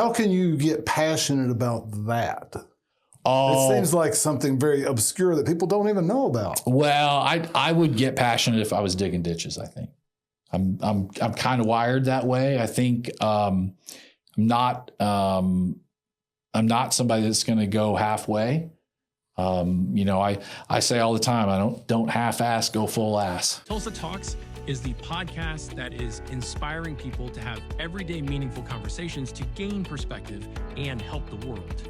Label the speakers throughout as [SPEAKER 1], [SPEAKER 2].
[SPEAKER 1] how can you get passionate about that?
[SPEAKER 2] Oh,
[SPEAKER 1] It seems like something very obscure that people don't even know about.
[SPEAKER 2] well, I would get passionate if I was digging ditches. I think I'm kind of wired that way. I think I'm not somebody that's going to go halfway. I say all the time, I don't half-ass, go full ass.
[SPEAKER 3] Tulsa Talks is the podcast that is inspiring people to have everyday meaningful conversations to gain perspective and help the world.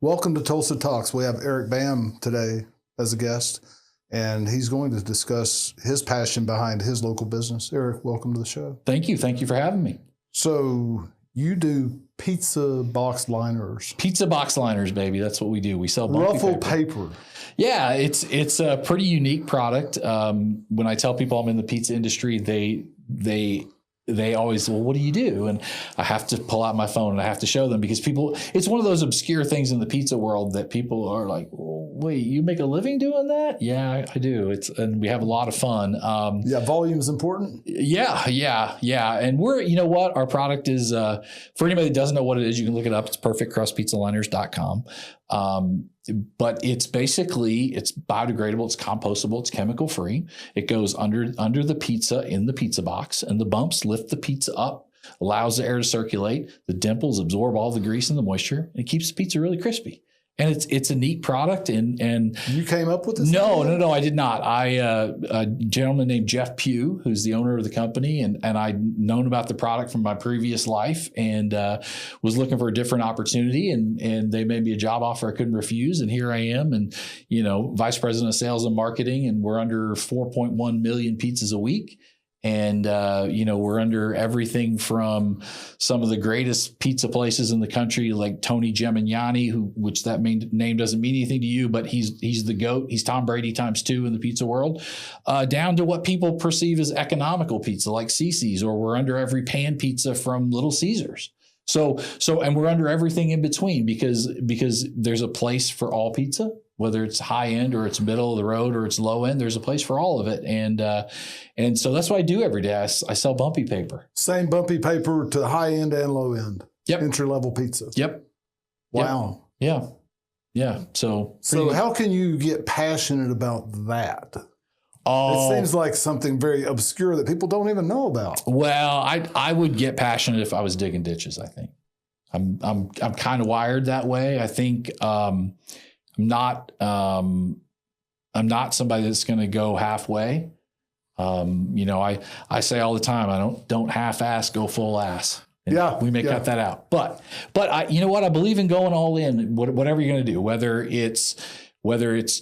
[SPEAKER 1] Welcome to Tulsa Talks. We have Eric Bam today as a guest, and he's going to discuss his passion behind his local business. Eric, welcome to the show.
[SPEAKER 2] Thank you. Thank you for having me.
[SPEAKER 1] So you do pizza box liners.
[SPEAKER 2] Pizza box liners, baby. That's what we do. We sell Bumpy
[SPEAKER 1] Ruffle paper.
[SPEAKER 2] Yeah, it's a pretty unique product. When I tell people I'm in the pizza industry, they always, well, what do you do? And I have to pull out my phone and I have to show them because it's one of those obscure things in the pizza world that people are like, well, wait, you make a living doing that? Yeah, I do. And we have a lot of fun.
[SPEAKER 1] Yeah, volume is important.
[SPEAKER 2] Yeah. And you know what? Our product is, for anybody that doesn't know what it is, you can look it up. It's perfectcrustpizzaliners.com. But it's biodegradable, it's compostable, it's chemical free. It goes under the pizza in the pizza box, and the bumps lift the pizza up, allows the air to circulate. The dimples absorb all the grease and the moisture, and it keeps the pizza really crispy. And it's a neat product. And
[SPEAKER 1] you came up with this?
[SPEAKER 2] No, I did not. A gentleman named Jeff Pugh, who's the owner of the company, and I'd known about the product from my previous life and was looking for a different opportunity. And they made me a job offer I couldn't refuse. And here I am, and vice president of sales and marketing, and we're under 4.1 million pizzas a week. And, we're under everything from some of the greatest pizza places in the country, like Tony Gemignani, which that name doesn't mean anything to you, but he's the GOAT. He's Tom Brady ×2 in the pizza world, down to what people perceive as economical pizza, like Cece's, or we're under every pan pizza from Little Caesars. So, and we're under everything in between because there's a place for all pizza, whether it's high end or it's middle of the road or it's low end, there's a place for all of it. And so that's what I do every day. I sell Bumpy paper.
[SPEAKER 1] Same Bumpy paper to high end and low end.
[SPEAKER 2] Yep.
[SPEAKER 1] Entry level pizza.
[SPEAKER 2] Yep.
[SPEAKER 1] Wow.
[SPEAKER 2] Yep. Yeah. So
[SPEAKER 1] how can you get passionate about that?
[SPEAKER 2] Oh,
[SPEAKER 1] it seems like something very obscure that people don't even know about.
[SPEAKER 2] Well, I would get passionate if I was digging ditches. I think I'm kind of wired that way. I think I'm not somebody that's going to go halfway. I say all the time, I don't half-ass, go full ass. And we may cut that out. But you know what? I believe in going all in. Whatever you're going to do, whether it's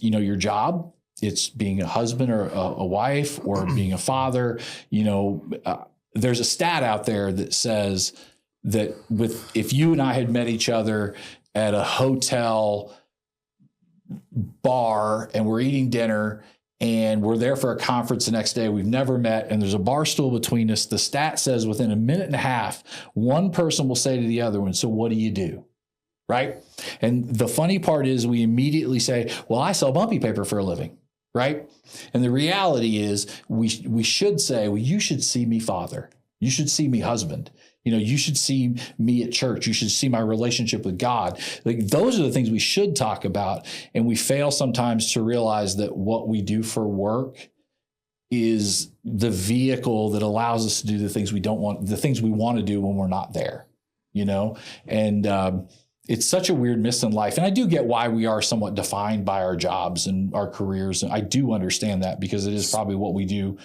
[SPEAKER 2] your job. It's being a husband or a wife or being a father. There's a stat out there that says that if you and I had met each other at a hotel bar and we're eating dinner and we're there for a conference the next day, we've never met, and there's a bar stool between us, the stat says within a minute and a half, one person will say to the other one, so what do you do? Right? And the funny part is we immediately say, well, I sell Bumpy paper for a living. Right. And the reality is we should say, well, you should see me father. You should see me husband. You should see me at church. You should see my relationship with God. Like, those are the things we should talk about. And we fail sometimes to realize that what we do for work is the vehicle that allows us to do the things we don't want, the things we want to do when we're not there, and, it's such a weird miss in life. And I do get why we are somewhat defined by our jobs and our careers. And I do understand that because it is probably what we do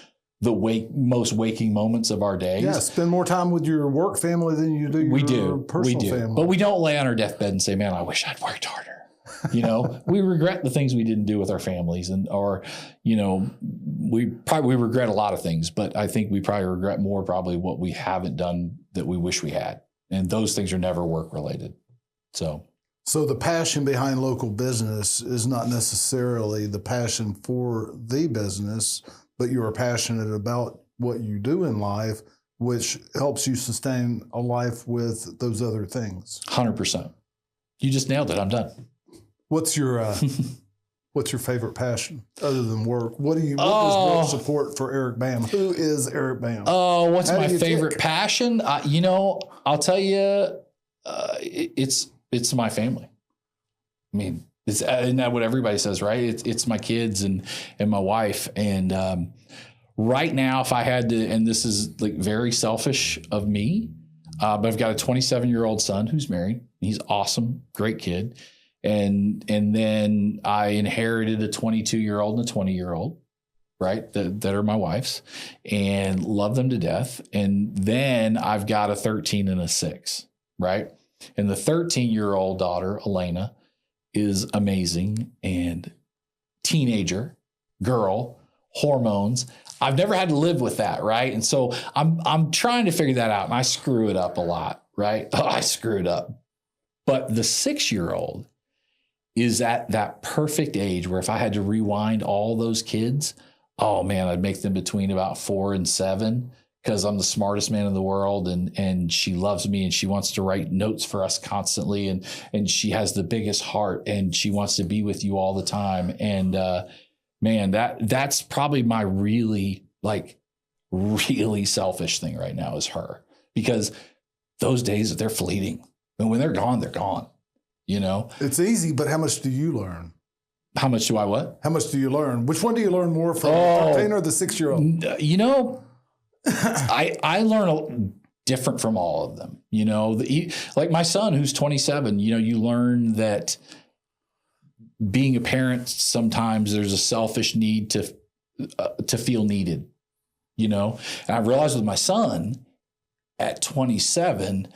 [SPEAKER 2] most waking moments of our days.
[SPEAKER 1] Yeah, spend more time with your work family than you do your personal family.
[SPEAKER 2] But we don't lay on our deathbed and say, man, I wish I'd worked harder. We regret the things we didn't do with our families we regret a lot of things, but I think we probably regret more what we haven't done that we wish we had. And those things are never work related. So
[SPEAKER 1] the passion behind local business is not necessarily the passion for the business, but you are passionate about what you do in life, which helps you sustain a life with those other things.
[SPEAKER 2] 100%. You just nailed it. I'm done.
[SPEAKER 1] What's your What's your favorite passion other than work? What does work support for Eric Bam? Who is Eric Bam?
[SPEAKER 2] Oh, what's
[SPEAKER 1] How do
[SPEAKER 2] my
[SPEAKER 1] you
[SPEAKER 2] favorite
[SPEAKER 1] tick?
[SPEAKER 2] passion? I'll tell you, it's my family. I mean, isn't that what everybody says, right? It's my kids and my wife. And right now, if I had to, and this is like very selfish of me, but I've got a 27-year-old son who's married. He's awesome, great kid. And then I inherited a 22-year-old and a 20-year-old, right? That are my wife's, and love them to death. And then I've got a 13 and a 6, right? And the 13-year-old daughter, Elena, is amazing and teenager, girl, hormones. I've never had to live with that, right? And so I'm trying to figure that out, and I screw it up a lot, right? Oh, I screw it up. But the 6-year-old is at that perfect age where if I had to rewind all those kids, oh man, I'd make them between about 4 and 7 because I'm the smartest man in the world, and she loves me and she wants to write notes for us constantly, and she has the biggest heart and she wants to be with you all the time. And man, that's probably my really selfish thing right now is her, because those days they're fleeting, and when they're gone, they're gone. You know,
[SPEAKER 1] it's easy, but how much do you learn?
[SPEAKER 2] How much do I what?
[SPEAKER 1] How much do you learn? Which one do you learn more from, the 13 or the 6-year-old?
[SPEAKER 2] You know, I learn different from all of them. You know, like my son who's 27. You know, you learn that being a parent, sometimes there's a selfish need to feel needed. You know, and I realized with my son at 27.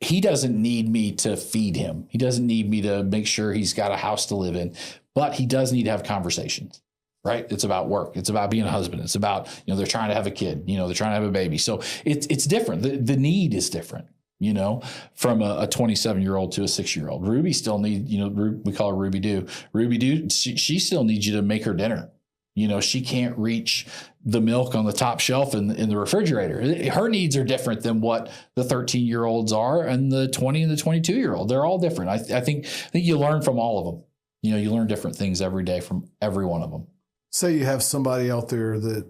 [SPEAKER 2] He doesn't need me to feed him. He doesn't need me to make sure he's got a house to live in, but he does need to have conversations, right? It's about work. It's about being a husband. It's about, they're trying to have a kid, they're trying to have a baby. So it's different. The need is different, from a 27-year-old to a 6-year-old. Ruby still needs, we call her Ruby Doo. Ruby Doo, she still needs you to make her dinner. She can't reach the milk on the top shelf in the refrigerator. Her needs are different than what the 13-year-olds are, and the 20 and the 22-year-old. They're all different. I think you learn from all of them. You learn different things every day from every one of them.
[SPEAKER 1] Say you have somebody out there that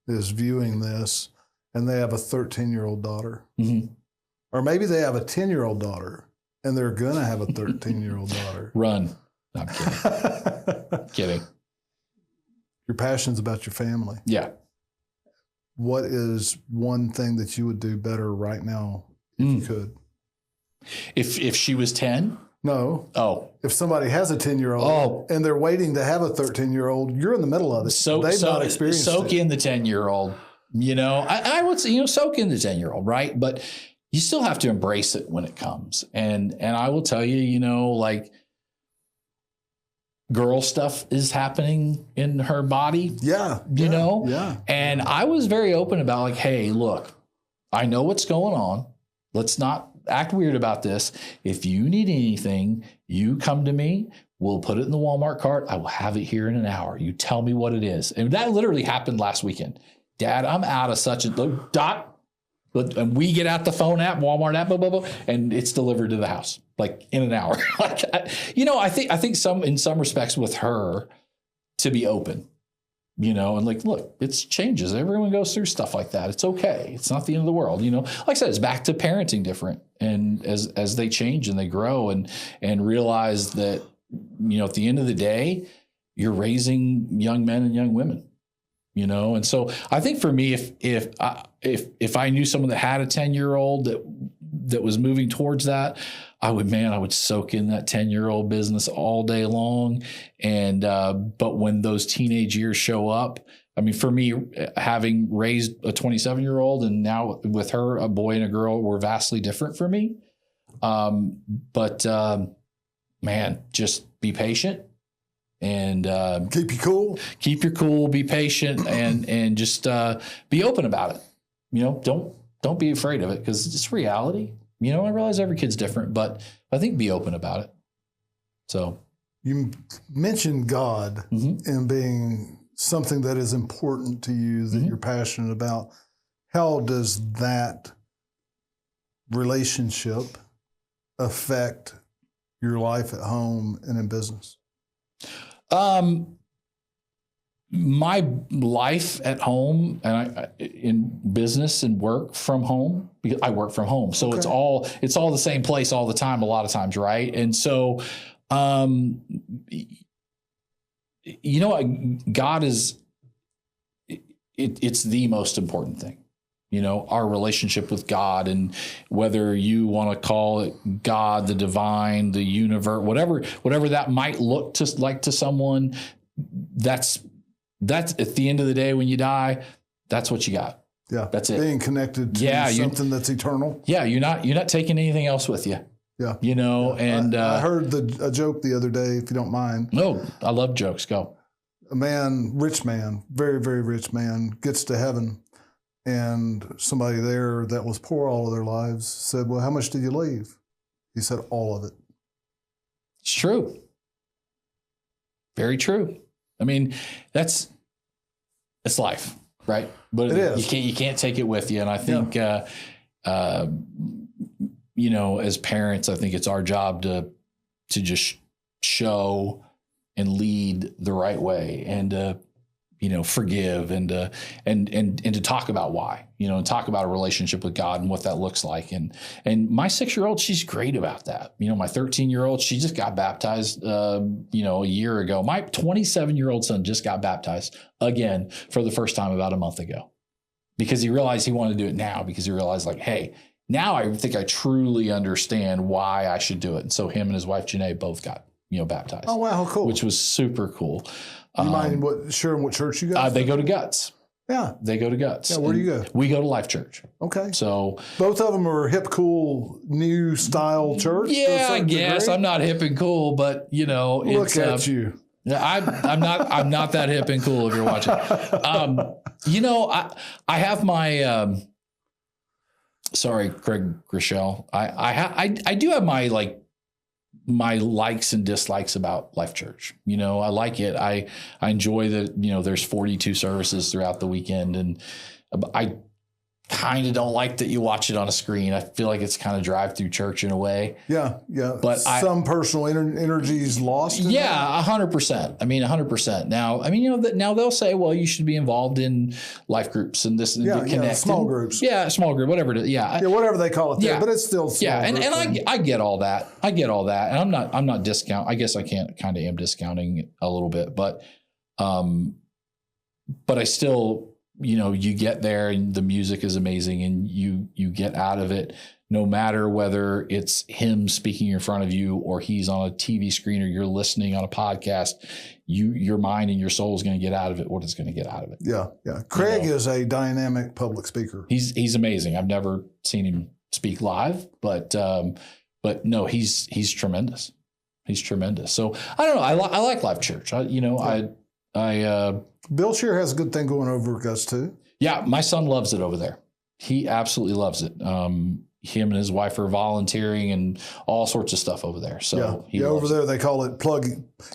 [SPEAKER 1] is viewing this, and they have a 13-year-old daughter,
[SPEAKER 2] mm-hmm.
[SPEAKER 1] or maybe they have a 10-year-old daughter, and they're gonna have a 13-year-old daughter.
[SPEAKER 2] Run. No, I'm kidding. Kidding.
[SPEAKER 1] Your passion's about your family.
[SPEAKER 2] Yeah.
[SPEAKER 1] What is one thing that you would do better right now if you could?
[SPEAKER 2] If she was 10?
[SPEAKER 1] No.
[SPEAKER 2] Oh.
[SPEAKER 1] If somebody has a 10-year-old and they're waiting to have a 13-year-old, you're in the middle of it. They've not experienced it.
[SPEAKER 2] Soak in the 10-year-old. I would say, soak in the 10-year-old, right? But you still have to embrace it when it comes. And I will tell you, girl stuff is happening in her body.
[SPEAKER 1] Yeah.
[SPEAKER 2] Yeah. And I was very open about hey, look, I know what's going on. Let's not act weird about this. If you need anything, you come to me. We'll put it in the Walmart cart. I will have it here in an hour. You tell me what it is. And that literally happened last weekend. Dad, I'm out of such a dot. And we get out the phone app, Walmart app, blah, blah, blah, and it's delivered to the house in an hour. I think in some respects with her to be open, and look, it's changes. Everyone goes through stuff like that. It's okay. It's not the end of the world. Like I said, it's back to parenting different. And as they change and they grow and realize that, at the end of the day, you're raising young men and young women. And so I think for me, if I knew someone that had a 10-year-old that was moving towards that, I would soak in that 10-year-old business all day long. And but when those teenage years show up, for me, having raised a 27-year-old and now with her, a boy and a girl, were vastly different for me. But just be patient. And
[SPEAKER 1] keep your cool,
[SPEAKER 2] be patient, and just be open about it. Don't be afraid of it, because it's reality. I realize every kid's different, but I think be open about it. So
[SPEAKER 1] you mentioned God and being something that is important to you, that you're passionate about. How does that relationship affect your life at home and in business?
[SPEAKER 2] My life at home and I in business and work from home, because I work from home. So it's all the same place all the time, a lot of times. Right. And so, you know what? God is, it's the most important thing, you know, our relationship with God, and whether you want to call it God, the divine, the universe, whatever that might look to like to someone, that's at the end of the day, when you die, that's what you got.
[SPEAKER 1] Yeah.
[SPEAKER 2] That's it.
[SPEAKER 1] Being connected to something that's eternal.
[SPEAKER 2] Yeah. You're not taking anything else with you.
[SPEAKER 1] Yeah.
[SPEAKER 2] You know, and
[SPEAKER 1] I heard a joke the other day, if you don't mind.
[SPEAKER 2] No, I love jokes. Go.
[SPEAKER 1] A man, rich man, very, very rich man, gets to heaven, and somebody there that was poor all of their lives said, well, how much did you leave? He said, all of it.
[SPEAKER 2] It's true. Very true. I mean, it's life, right? But
[SPEAKER 1] it is.
[SPEAKER 2] You can't take it with you. And I think, you know, as parents, I think it's our job to just show and lead the right way, and you know, forgive, and to talk about why, you know, and talk about a relationship with God and what that looks like. And my 6-year-old, she's great about that. You know, my 13-year-old, she just got baptized, you know, a year ago. My 27-year-old son just got baptized again for the first time about a month ago, because he realized he wanted to do it now, because he realized, like, hey, now I think I truly understand why I should do it. And so him and his wife, Janae, both got, you know, baptized.
[SPEAKER 1] Oh, wow, how cool.
[SPEAKER 2] Which was super cool.
[SPEAKER 1] You mind sharing what church you go to?
[SPEAKER 2] They go to Guts.
[SPEAKER 1] Yeah.
[SPEAKER 2] They go to Guts.
[SPEAKER 1] Yeah, where do you go?
[SPEAKER 2] We go to Life Church.
[SPEAKER 1] Okay.
[SPEAKER 2] So
[SPEAKER 1] both of them are hip, cool, new style church?
[SPEAKER 2] Yeah, I guess. Degree? I'm not hip and cool, but, you know.
[SPEAKER 1] Look at you.
[SPEAKER 2] I'm not that hip and cool if you're watching. You know, I have my... sorry, Craig Grichelle. I do have my likes and dislikes about Life Church. You know, I like it. I enjoy that, you know, there's 42 services throughout the weekend, and I kind of don't like that you watch it on a screen. I feel like it's kind of drive-through church in a way.
[SPEAKER 1] Yeah, yeah.
[SPEAKER 2] But
[SPEAKER 1] some personal energy is lost.
[SPEAKER 2] Yeah, 100%. I mean, 100%. Now, I mean, you know, now they'll say, well, you should be involved in life groups and this, and connect.
[SPEAKER 1] Small groups.
[SPEAKER 2] Yeah, small group, whatever it is. Yeah,
[SPEAKER 1] whatever they call it there, but it's still small.
[SPEAKER 2] Yeah, and I get all that. I get all that, and I'm not discount. I guess I kind of am discounting a little bit, but I still. You know, you get there and the music is amazing, and you get out of it, no matter whether it's him speaking in front of you or he's on a TV screen or you're listening on a podcast, your mind and your soul is going to get out of it what it's going to get out of it.
[SPEAKER 1] Yeah, yeah. Craig is a dynamic public speaker.
[SPEAKER 2] He's amazing. I've never seen him speak live, but no, he's tremendous. He's tremendous. So I don't know. I like Life Church.
[SPEAKER 1] Bill Shear has a good thing going over at Gus too.
[SPEAKER 2] Yeah, my son loves it over there. He absolutely loves it. Him and his wife are volunteering and all sorts of stuff over there. So
[SPEAKER 1] over there they call it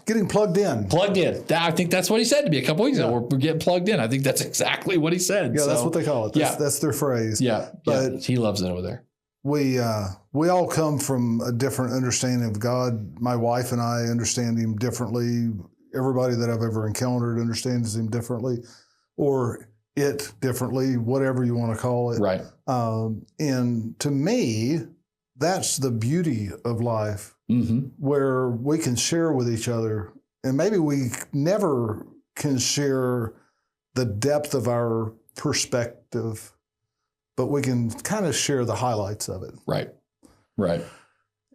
[SPEAKER 1] getting plugged in.
[SPEAKER 2] Plugged in. I think that's what he said to me a couple weeks ago. We're getting plugged in. I think that's exactly what he said.
[SPEAKER 1] Yeah, that's what they call it. That's their phrase.
[SPEAKER 2] Yeah, but he loves it over there.
[SPEAKER 1] We all come from a different understanding of God. My wife and I understand him differently. Everybody that I've ever encountered understands him differently, or it differently, whatever you want to call it.
[SPEAKER 2] Right.
[SPEAKER 1] And to me, that's the beauty of life, where we can share with each other. And maybe we never can share the depth of our perspective, but we can kind of share the highlights of it.
[SPEAKER 2] Right. Right.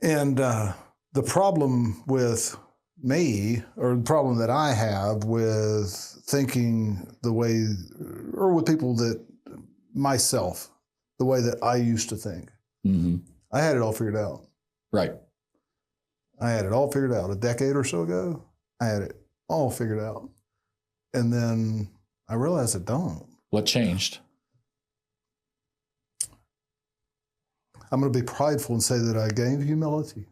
[SPEAKER 1] And the problem with me, or the problem that I have with thinking the way, or with people that myself, the way that I used to think. I had it all figured out.
[SPEAKER 2] Right.
[SPEAKER 1] I had it all figured out a decade or so ago. I had it all figured out. And then I realized I don't.
[SPEAKER 2] What changed?
[SPEAKER 1] I'm going to be prideful and say that I gained humility.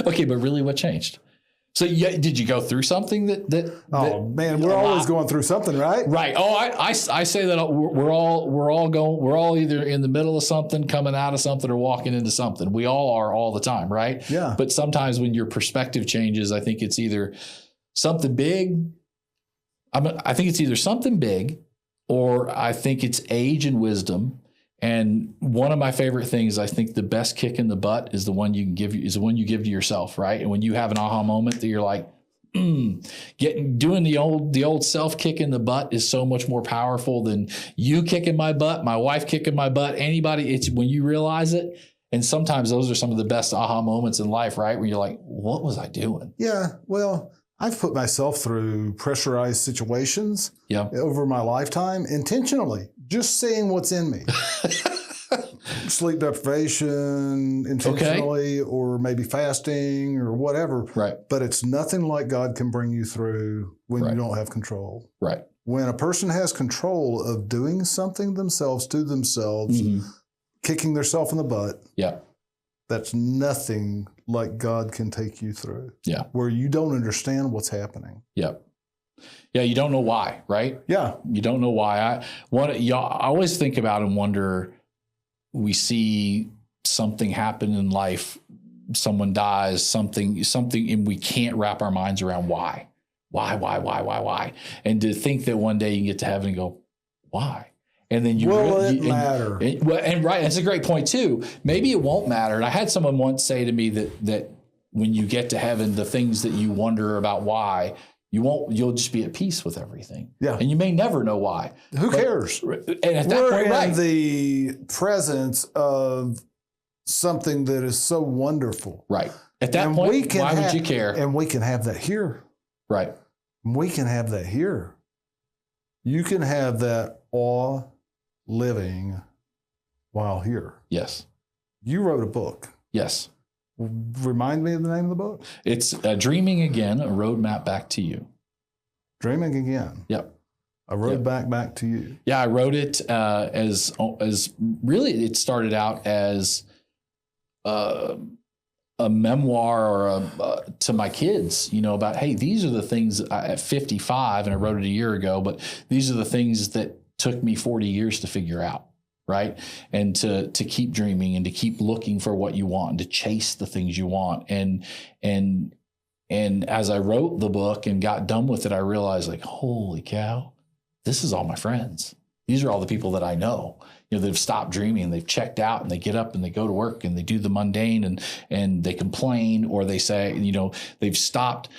[SPEAKER 2] Okay, but really what changed? So did you go through something that
[SPEAKER 1] Oh man, we're always going through something, right?
[SPEAKER 2] Right. Oh, I say that we're all either in the middle of something, coming out of something, or walking into something. We all are all the time, right?
[SPEAKER 1] Yeah.
[SPEAKER 2] But sometimes when your perspective changes, I think it's either something big. I think it's either something big, or I think it's age and wisdom. And one of my favorite things, I think the best kick in the butt is the one you can give to yourself, right? And when you have an aha moment that you're like, doing the old self kick in the butt is so much more powerful than you kicking my butt, my wife kicking my butt, anybody. It's when you realize it. And sometimes those are some of the best aha moments in life, right? When you're like, what was I doing?
[SPEAKER 1] Yeah. Well, I've put myself through pressurized situations over my lifetime intentionally, just seeing what's in me. Sleep deprivation intentionally, or maybe fasting or whatever.
[SPEAKER 2] Right.
[SPEAKER 1] But it's nothing like God can bring you through when you don't have control.
[SPEAKER 2] Right.
[SPEAKER 1] When a person has control of doing something themselves to themselves, kicking themselves in the butt.
[SPEAKER 2] Yeah.
[SPEAKER 1] That's nothing like God can take you through.
[SPEAKER 2] Yeah.
[SPEAKER 1] Where you don't understand what's happening.
[SPEAKER 2] Yeah. Yeah. You don't know why, right?
[SPEAKER 1] Yeah.
[SPEAKER 2] You don't know why. I always think about and wonder, we see something happen in life, someone dies, something, and we can't wrap our minds around why. And to think that one day you can get to heaven and go, why? And then
[SPEAKER 1] matter?
[SPEAKER 2] And right, that's a great point too. Maybe it won't matter. And I had someone once say to me that when you get to heaven, the things that you wonder about why, you'll just be at peace with everything.
[SPEAKER 1] Yeah.
[SPEAKER 2] And you may never know why.
[SPEAKER 1] Who cares?
[SPEAKER 2] And at that
[SPEAKER 1] We're
[SPEAKER 2] point,
[SPEAKER 1] in the presence of something that is so wonderful.
[SPEAKER 2] Right. At that point, why would you care?
[SPEAKER 1] And we can have that here.
[SPEAKER 2] Right.
[SPEAKER 1] We can have that here. You can have that awe living while here.
[SPEAKER 2] Yes.
[SPEAKER 1] You wrote a book.
[SPEAKER 2] Yes.
[SPEAKER 1] Remind me of the name of the book.
[SPEAKER 2] It's Dreaming Again, a roadmap back to you.
[SPEAKER 1] Dreaming Again.
[SPEAKER 2] Yep.
[SPEAKER 1] A road back to you.
[SPEAKER 2] Yeah, I wrote it as really, it started out as a memoir or to my kids, about, hey, these are the things at 55, and I wrote it a year ago, but these are the things that took me 40 years to figure out, right? And to keep dreaming and to keep looking for what you want and to chase the things you want. And as I wrote the book and got done with it, I realized, like, holy cow, this is all my friends. These are all the people that I know, that have stopped dreaming, they've checked out, and they get up and they go to work and they do the mundane and they complain, or they say, they've stopped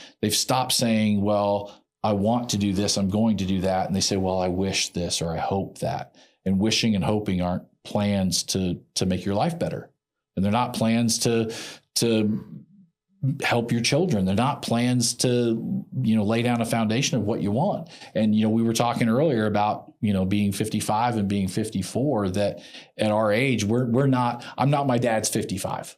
[SPEAKER 2] saying, well, I want to do this, I'm going to do that. And they say, well, I wish this, or I hope that. And wishing and hoping aren't plans to make your life better. And they're not plans to help your children. They're not plans to, lay down a foundation of what you want. And, we were talking earlier about, being 55 and being 54, that at our age, I'm not my dad's 55.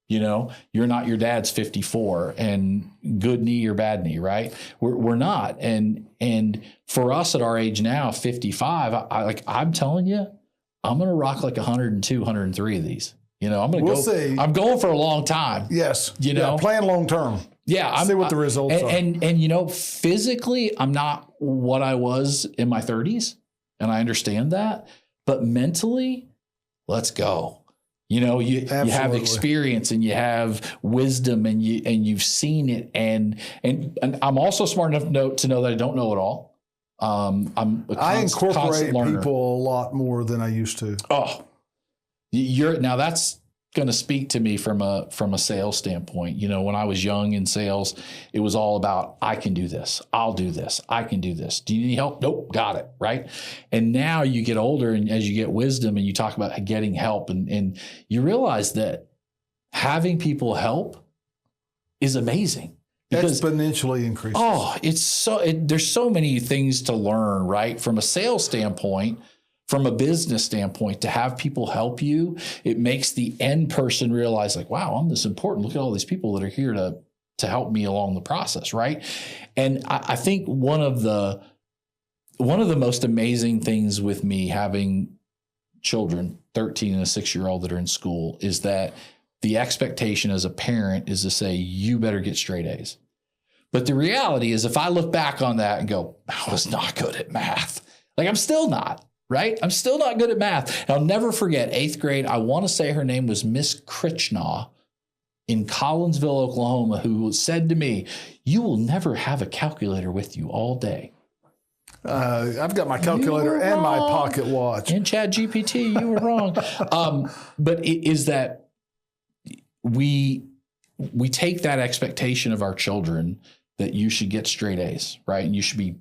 [SPEAKER 2] You're not your dad's 54 and good knee or bad knee, right? We're not. And for us at our age now, 55, I'm telling you, I'm going to rock like 102, 103 of these. We'll see. I'm going for a long time.
[SPEAKER 1] Yes. Plan long term.
[SPEAKER 2] Yeah.
[SPEAKER 1] See what the results are.
[SPEAKER 2] And physically, I'm not what I was in my 30s. And I understand that. But mentally, let's go. You have experience and you have wisdom and you've seen it. And I'm also smart enough to know that I don't know it all. I
[SPEAKER 1] incorporate people a lot more than I used to.
[SPEAKER 2] Oh, now that's going to speak to me from a sales standpoint. When I was young in sales, it was all about, I can do this. I'll do this. I can do this. Do you need help? Nope. Got it. Right. And now you get older, and as you get wisdom and you talk about getting help, and you realize that having people help is amazing. Because,
[SPEAKER 1] exponentially increases.
[SPEAKER 2] Oh, there's so many things to learn, right? From a sales standpoint, from a business standpoint, to have people help you, it makes the end person realize, like, wow, I'm this important. Look at all these people that are here to help me along the process, right? And I think one of the most amazing things with me having children, 13 and a 6-year-old that are in school, is that the expectation as a parent is to say, you better get straight A's. But the reality is, if I look back on that and go, I was not good at math. Like, I'm still not, right? I'm still not good at math. And I'll never forget 8th grade. I want to say her name was Miss Critchnaw in Collinsville, Oklahoma, who said to me, you will never have a calculator with you all day.
[SPEAKER 1] I've got my calculator and my pocket watch.
[SPEAKER 2] And Chat GPT, you were wrong. But it is that we take that expectation of our children that you should get straight A's, right? And you should be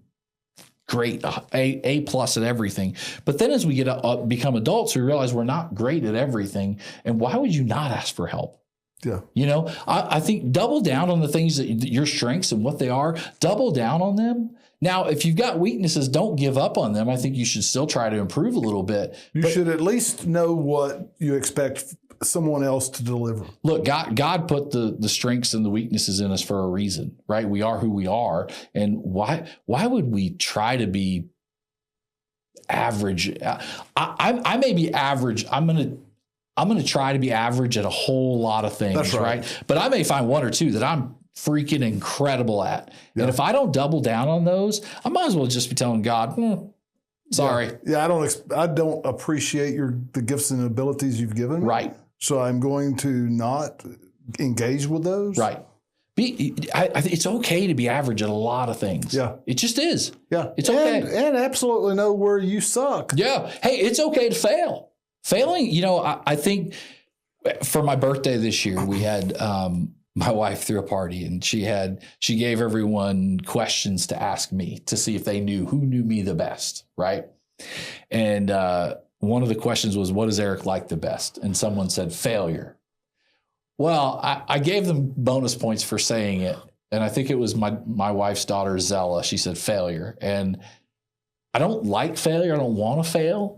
[SPEAKER 2] great, A plus at everything. But then as we become adults, we realize we're not great at everything. And why would you not ask for help?
[SPEAKER 1] Yeah.
[SPEAKER 2] You know, I think double down on the things that your strengths and what they are, double down on them. Now, if you've got weaknesses, don't give up on them. I think you should still try to improve a little bit.
[SPEAKER 1] You should at least know what you expect someone else to deliver.
[SPEAKER 2] Look, God put the strengths and the weaknesses in us for a reason, right? We are who we are. And why would we try to be average? I may be average. I'm going to try to be average at a whole lot of things,
[SPEAKER 1] That's right.
[SPEAKER 2] But I may find one or two that I'm freaking incredible at. Yeah. And if I don't double down on those, I might as well just be telling God, sorry.
[SPEAKER 1] Yeah, I don't appreciate the gifts and abilities you've given me.
[SPEAKER 2] Right.
[SPEAKER 1] So I'm going to not engage with those.
[SPEAKER 2] Right. It's okay to be average at a lot of things.
[SPEAKER 1] Yeah.
[SPEAKER 2] It just is.
[SPEAKER 1] Yeah.
[SPEAKER 2] It's okay.
[SPEAKER 1] And absolutely know where you suck.
[SPEAKER 2] Yeah. Hey, it's okay to fail. Failing, I think for my birthday this year, we had my wife threw a party, and she gave everyone questions to ask me to see if they knew who knew me the best, right? And one of the questions was, what does Eric like the best? And someone said failure. Well, I gave them bonus points for saying it, and I think it was my wife's daughter, Zella. She said failure, and I don't like failure. I don't want to fail.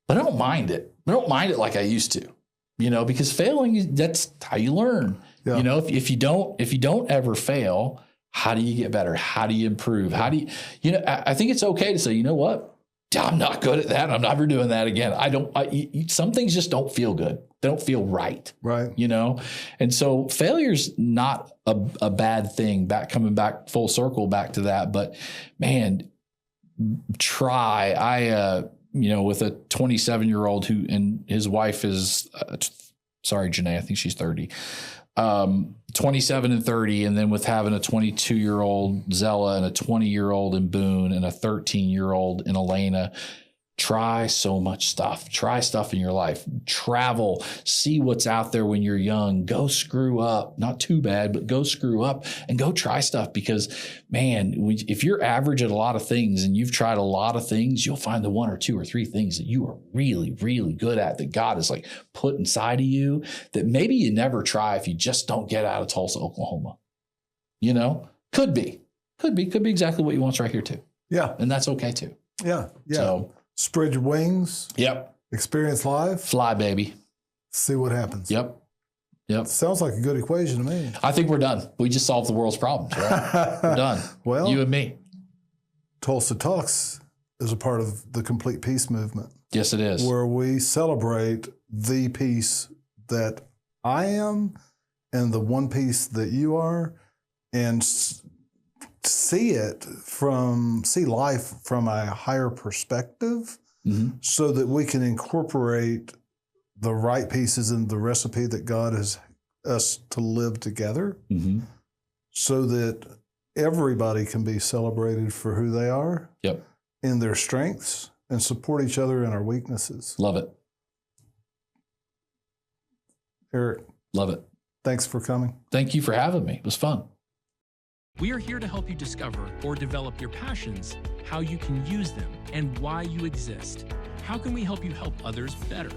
[SPEAKER 2] But I don't mind it. I don't mind it like I used to, because failing, that's how you learn. Yeah. If you don't ever fail, how do you get better? How do you improve? How do you, I think it's okay to say, you know what? I'm not good at that. I'm never doing that again. Some things just don't feel good. They don't feel right.
[SPEAKER 1] Right.
[SPEAKER 2] And so failure's not a bad thing, coming back full circle back to that. But man, try. With a 27-year-old and his wife is, sorry, Janae, I think she's 30, 27 and 30. And then with having a 22-year-old Zella and a 20-year-old in Boone and a 13-year-old in Elena, try so much stuff. Try stuff in your life. Travel. See what's out there when you're young. Go screw up. Not too bad, but go screw up and go try stuff. Because, man, if you're average at a lot of things and you've tried a lot of things, you'll find the 1 or 2 or 3 things that you are really, really good at that God has put inside of you that maybe you never try if you just don't get out of Tulsa, Oklahoma. Could be exactly what you want right here too. Yeah. And that's okay too.
[SPEAKER 1] Yeah. Yeah.
[SPEAKER 2] So,
[SPEAKER 1] spread your wings.
[SPEAKER 2] Yep.
[SPEAKER 1] Experience life.
[SPEAKER 2] Fly, baby.
[SPEAKER 1] See what happens.
[SPEAKER 2] Yep.
[SPEAKER 1] Sounds like a good equation to me.
[SPEAKER 2] I think we're done. We just solved the world's problems, right? We're done.
[SPEAKER 1] Well,
[SPEAKER 2] you and me.
[SPEAKER 1] Tulsa Talks is a part of the Complete Peace movement.
[SPEAKER 2] Yes, it is.
[SPEAKER 1] Where we celebrate the peace that I am and the one piece that you are, and see life from a higher perspective, so that we can incorporate the right pieces in the recipe that God has us to live together, so that everybody can be celebrated for who they are, in their strengths, and support each other in our weaknesses.
[SPEAKER 2] Love it.
[SPEAKER 1] Eric.
[SPEAKER 2] Love it.
[SPEAKER 1] Thanks for coming.
[SPEAKER 2] Thank you for having me. It was fun.
[SPEAKER 3] We are here to help you discover or develop your passions, how you can use them, and why you exist. How can we help you help others better?